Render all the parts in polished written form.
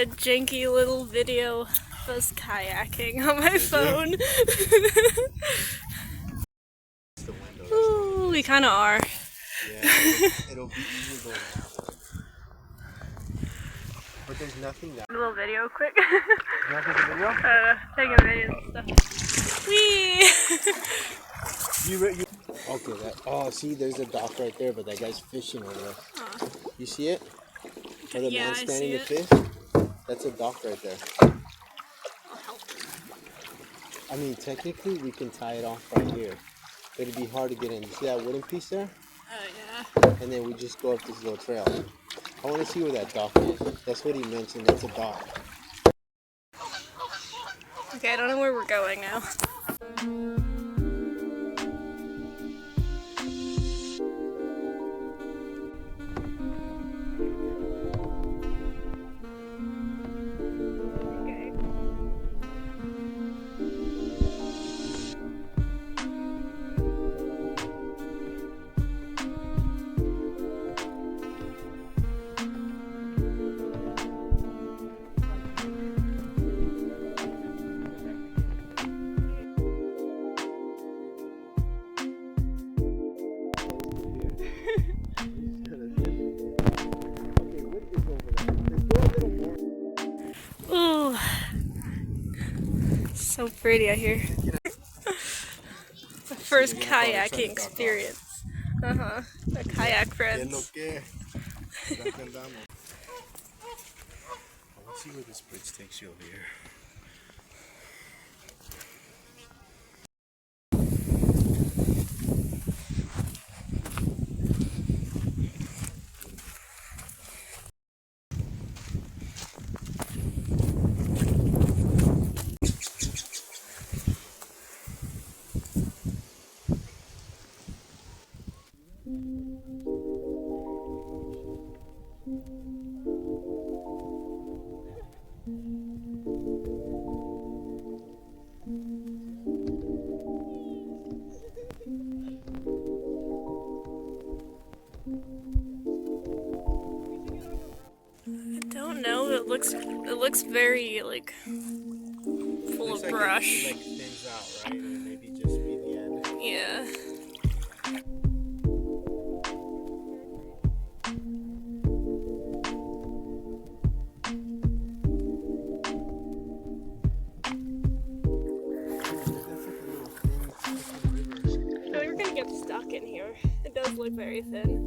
a janky little video of us kayaking on my phone. Ooh, we kind of are. Yeah, it'll be easy going out. But there's nothing that. A little video quick. You want to take a video? Taking videos and stuff. Whee! You okay, oh, see, there's a dock right there, but that guy's fishing over there. You see it? Or the man standing to fish? That's a dock right there. I'll help. I mean, technically, we can tie it off right here. But it'd be hard to get in. You see that wooden piece there? Oh, yeah. And then we just go up this little trail. I want to see where that dock is. That's what he mentioned. That's a dock. Okay, I don't know where we're going now. Ooh, so pretty out here. My first kayaking experience. The kayak friends. Let's see where this bridge takes you over here. I don't know. It looks very like full of brush. It like thins out, right? And maybe just be the end. Yeah. No, you're gonna get stuck in here. It does look very thin.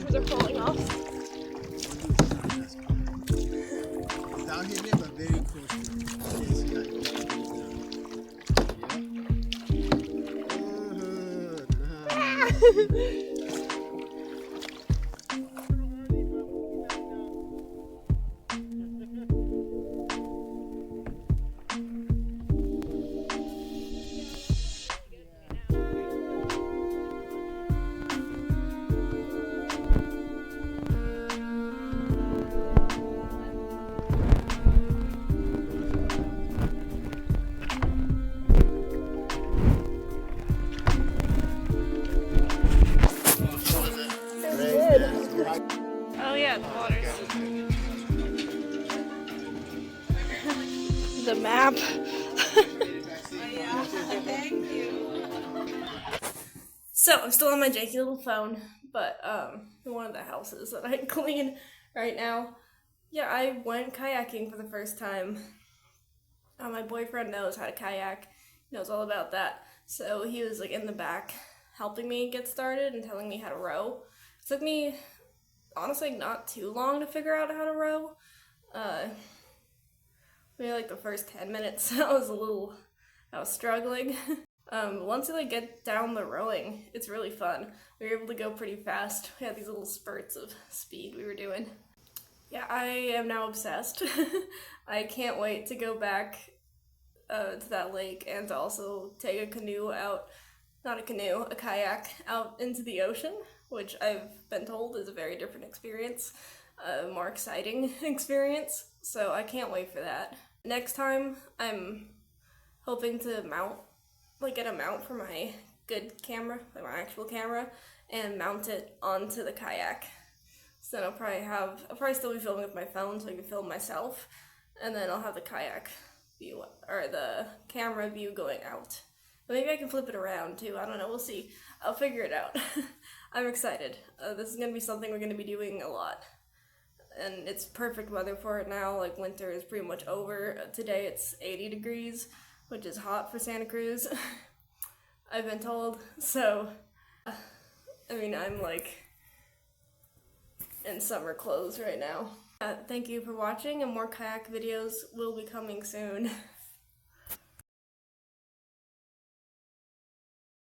They're falling off. Without hitting it, but very close to it. Oh yeah, the waters. The map. Thank you. So I'm still on my janky little phone, but in one of the houses that I clean right now. Yeah, I went kayaking for the first time. My boyfriend knows how to kayak, knows all about that. So he was like in the back helping me get started and telling me how to row. It took me honestly not too long to figure out how to row. Maybe like the first 10 minutes I was struggling. Once you like get down the rowing, it's really fun. We were able to go pretty fast. We had these little spurts of speed we were doing. Yeah, I am now obsessed. I can't wait to go back to that lake and to also take a canoe out, not a canoe, a kayak out into the ocean, which I've been told is a very different experience, a more exciting experience, so I can't wait for that. Next time, I'm hoping to get a mount for my good camera, like my actual camera, and mount it onto the kayak. So then I'll probably still be filming with my phone so I can film myself, and then I'll have the kayak view, or the camera view going out. But maybe I can flip it around too, I don't know, we'll see. I'll figure it out. I'm excited. This is gonna be something we're gonna be doing a lot. And it's perfect weather for it now, like winter is pretty much over. Today it's 80 degrees, which is hot for Santa Cruz, I've been told, so, I mean, I'm like in summer clothes right now. Thank you for watching, and more kayak videos will be coming soon.